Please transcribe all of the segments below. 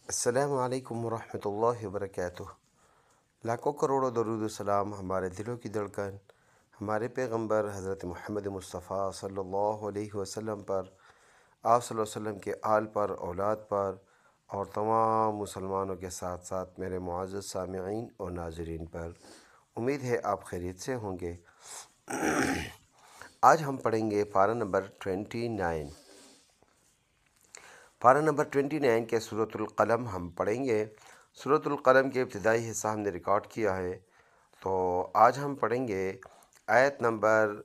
अस्सलामु अलैकुम वरहमतुल्लाहि वबरकातुह। लाखों करोड़ों दरूद सलाम हमारे दिलों की धड़कन हमारे पैगंबर हज़रत मोहम्मद मुस्तफ़ा सल्लल्लाहु अलैहि वसल्लम पर, आप सल्लल्लाहु अलैहि वसल्लम के आल पर, औलाद पर और तमाम मुसलमानों के साथ साथ मेरे मुअज़्ज़ज़ सामिईन और नाज़रीन पर। उम्मीद है आप खैरियत से होंगे। आज हम पढ़ेंगे पारा नंबर 29। पारा नंबर 29 के सूरतुल क़लम हम पढ़ेंगे। सूरतुल क़लम के इब्तिदाई हिस्सा हमने रिकॉर्ड किया है, तो आज हम पढ़ेंगे आयत नंबर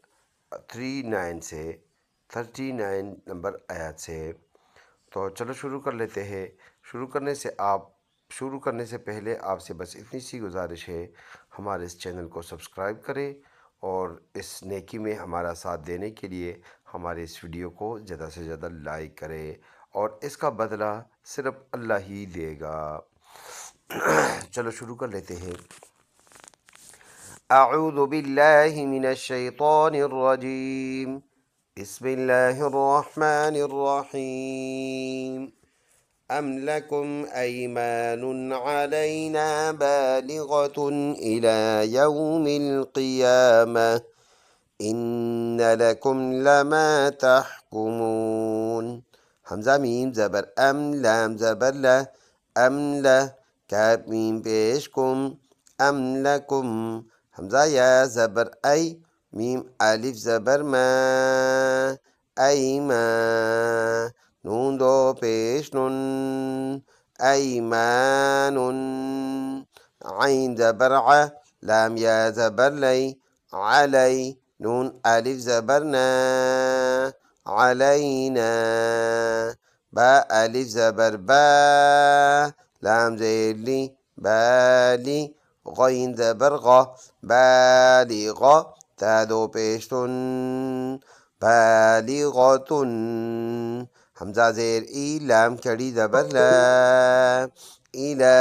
39 से 39 नंबर आयत से। तो चलो शुरू कर लेते हैं। शुरू करने से पहले आपसे बस इतनी सी गुजारिश है, हमारे इस चैनल को सब्सक्राइब करें और इस नेकी में हमारा साथ देने के लिए हमारे इस वीडियो को ज़्यादा से ज़्यादा लाइक करें और इसका बदला सिर्फ अल्लाह ही देगा। चलो शुरू कर लेते हैं। अऊज़ु बिल्लाहि मिनश शैतानिर रजीम। बिस्मिल्लाहिर रहमानिर रहीम। अम लकुम अयमानुन अलैना बालिगतुन इला यौमिल क़ियामह इन्न लकुम लमा तहकुमून। हमज़ा मीम ज़बर अम, लाम ज़बर ला, अमला, काफ मीम पेश कुम, अमलकुम। हमज़ा या ज़बर आई, मीम अलिफ ज़बर मा, ऐमा, नून दो पेश नुन, ऐमानुन। आइन ज़बर आ, लाम या ज़बर लै, अलई, नून अलिफ ज़बर ना, अलैना, बा अलिफ ज़बर बा, लाम ज़ेर ली, बाली, गईन ज़बर ग, बालिग, ता दो पेशतुन, बालिगतुन। हमज़ा ज़ेर ई, लाम कड़ी ज़बर ला, इला,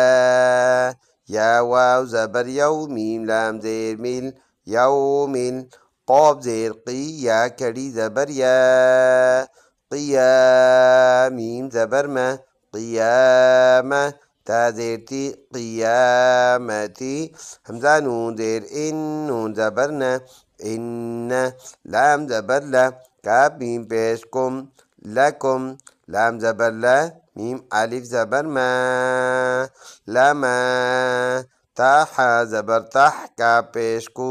या वाव ज़बर यौ, मीम लाम ज़ेर मिल, यौमिल, क़ाफ ज़ेर क़ी, या कड़ी ज़बर या, क़िया, मीम ज़बर मा, क़ियामा, ता ज़ेर ती, क़ियामती। हमज़ा नून ज़ेर इन, नून ज़बर न, इन्न, लाम ज़बर ला, काफ मीम पेश कुम, लकुम, लाम ज़बर ला, मीम अलिफ ज़बर मा, लमा, ता हा ज़बर तह, काफ पेश कु,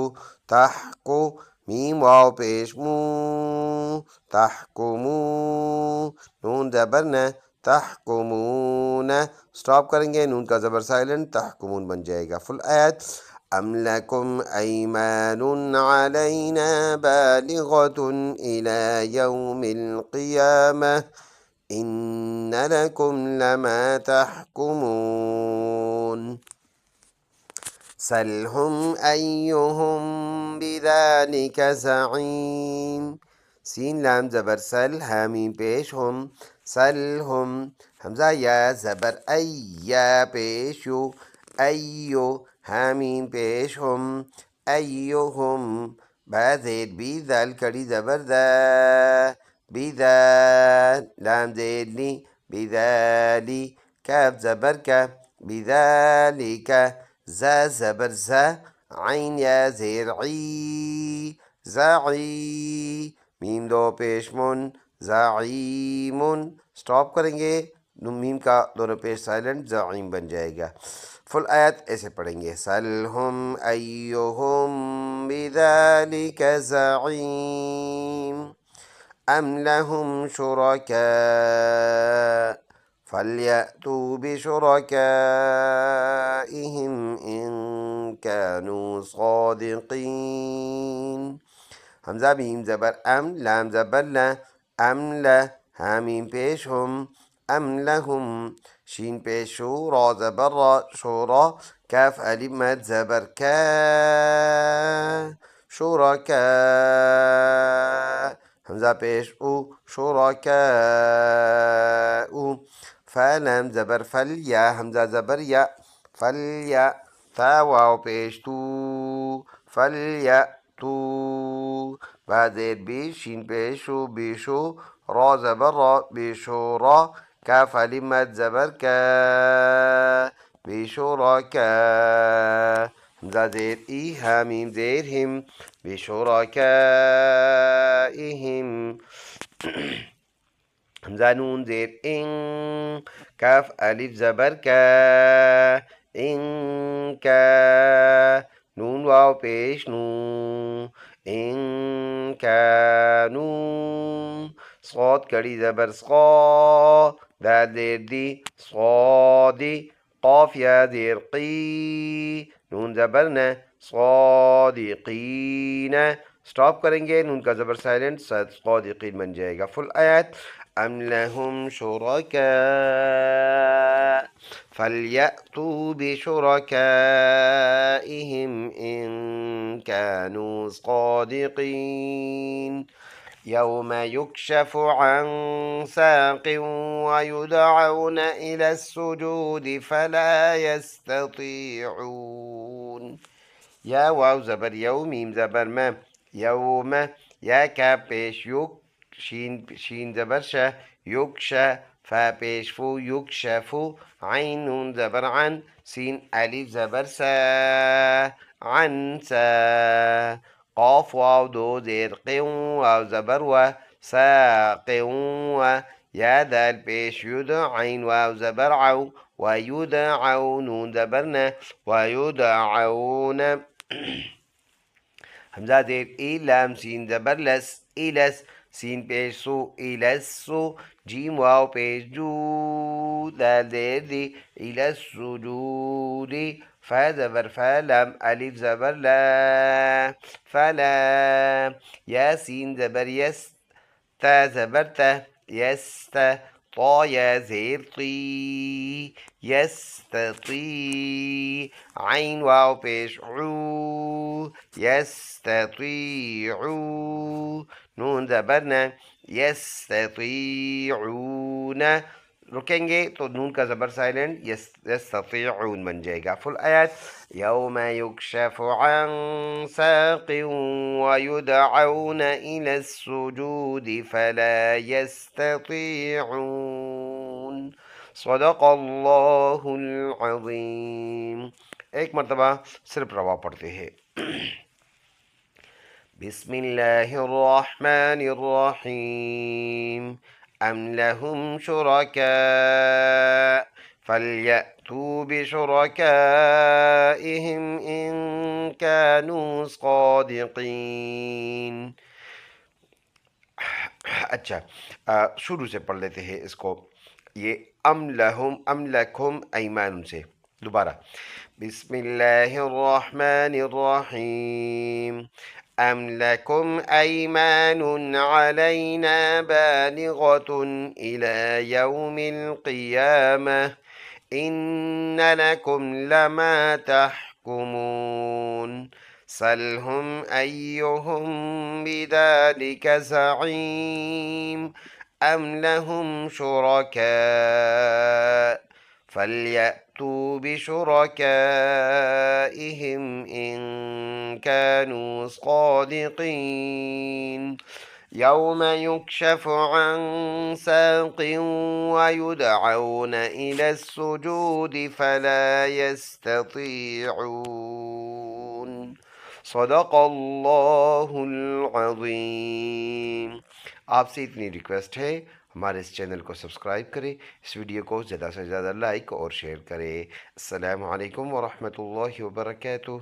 तहकु, मीम वाव पेश मू, तहकुमू, नून ज़बर न, तहकुमून। स्टॉप करेंगे, नून का ज़बर साइलेंट, तहकुमून बन जाएगा। फुल आयत। अम लकुम अयमानुन अलैना बालिगतुन इला यौमिल क़ियामह इन्न लकुम लमा तहकुमून। सलहुम अय्युहुम बिज़ालिका ज़ईम। सीन लाम ज़बर सल, हामीम पेश हम, सलहुम। हमज़ा या ज़बर ऐ, या पेश यू, अय्यो, हामीम पेश हम, अय्युहुम। बा ज़ेर बी, दाल कड़ी ज़बर दा, बिदा, लाम ज़ेर ली, बिदाली, काफ ज़बर का, बिदालिका, ज़ा ज़बर ज़ा, आइन या ज़ेर ई, ज़ई, मीम दो पेश मुन, ज़ईमुन। स्टॉप करेंगे, मीम का दोनों पेश साइलेंट, ज़ईम बन जाएगा। फुल आयत ऐसे पढ़ेंगे। सलहुम अय्युहुम बिज़ालिका ज़ईम अम लहुम शुरका फल्यअतू बिशुरकाइहिम इन कानू सादिकीन। हमज़ा मीम ज़बर अम, लाम ज़बर ला, अमला, हामीम पेश हम, अम लहुम, शीन पेश शू, रा ज़बर रा, शूरा, काफ अलिफ मद ज़बर का, शुरका। हमज़ा पेश उ, शुरका उ। फलाम ज़बर फल, या हमज़ा ज़बर या, फल या, था वाव पेश तू, फल या तू। बा ज़ेर बी, शीन पेश शू, बेशो, रा ज़बर रा, बेशोरा, काफ अलिफ मद ज़बर का बिशुरका हमज़ा ज़ेर ई हा मीम ज़ेर हिम बिशुरकाइहिम हमज़ा नून ज़ेर इं काफ अलिफ ज़बर का इनका नून वाव पेश नू इनकानू صاد कड़ी ज़बर स्क़ा दाल ज़ेर दी स्वादी क़ाफ या ज़ेर क़ी नून ज़बर न स्वादिक़ीन स्टॉप करेंगे नून का ज़बर साइलेंट स्वादिक़ीन बन जाएगा। फुल आयत अम लहुम शुरका फलयअतू बिशुरकाइहिम इन कानू सादिक़ीन यौम युक्शफु अन साक़ वयुदअउन इला अस्सुजूद फला यस्ततीऊन या वाव ज़बर यौ मीम ज़बर म यौम या का पेश युक शीन ज़बर श युक्श फा पेश फू युक्शफु आइन नून ज़बर अन सीन अलिफ ज़बर सा अन सा क़ाफ वाव दो ज़ेर क़िं वाव ज़बर व साक़िं व या दाल पेश युद आइन वाव ज़बर आउ व युदअउ नून ज़बर न व युदअउन हमज़ा ज़ेर ई लाम सीन ज़बर लस इलस सीन पेश सु इलस्सु जीम वाव पेश जू दाल ज़ेर दी इलस्सुजूदी फा ज़बर फा लाम अलिफ ज़बर ला फला या सीन ज़बर यस ता ज़बर ता यस्ता طا या ज़ेर ती यस्तती आइन वाव पेश ऊ यस्ततीऊ नून ज़बर न यस्ततीऊन रुकेंगे तो नून का ज़बर साइलेंट यस्ततीऊन बन जाएगा। फुल आयत यौम युक्शफु अन साक़ वयुदअउन इला अस्सुजूद फला यस्ततीऊन सदक़ल्लाहुल अज़ीम। एक मरतबा सिर्फ रवा पढ़ते हैं। बिस्मिल्लाहिर्रहमानिर्रहीम अम लहुम शुरका फलयअतू बिशुरकाइहिम इन कानू सादिक़ीन। अच्छा शुरू से पढ़ लेते हैं इसको। ये अम लकुम ऐमान से दोबारा बिस्मिल्लाहिर्रहमानिर्रहीम अम लकुम ऐमानुन अलैना बालिगतुन इला यौमिल क़ियामह इन्न लकुम लमा तहकुमून सलहुम अय्युहुम बिदालिका ज़ईम अम लहुम शुरका फलयअतू बिशुरकाइहिम इन कानू सादिक़ीन यौम युक्शफु अन साक़ वयुदअउन इला अस्सुजूद फला यस्ततीऊन सदक़ल्लाहुल अज़ीम। आपसे इतनी रिक्वेस्ट है हमारे इस चैनल को सब्सक्राइब करें, इस वीडियो को ज़्यादा से ज़्यादा लाइक और शेयर करें। अस्सलामु अलैकुम वरहमतुल्लाहि वबरकातुहू।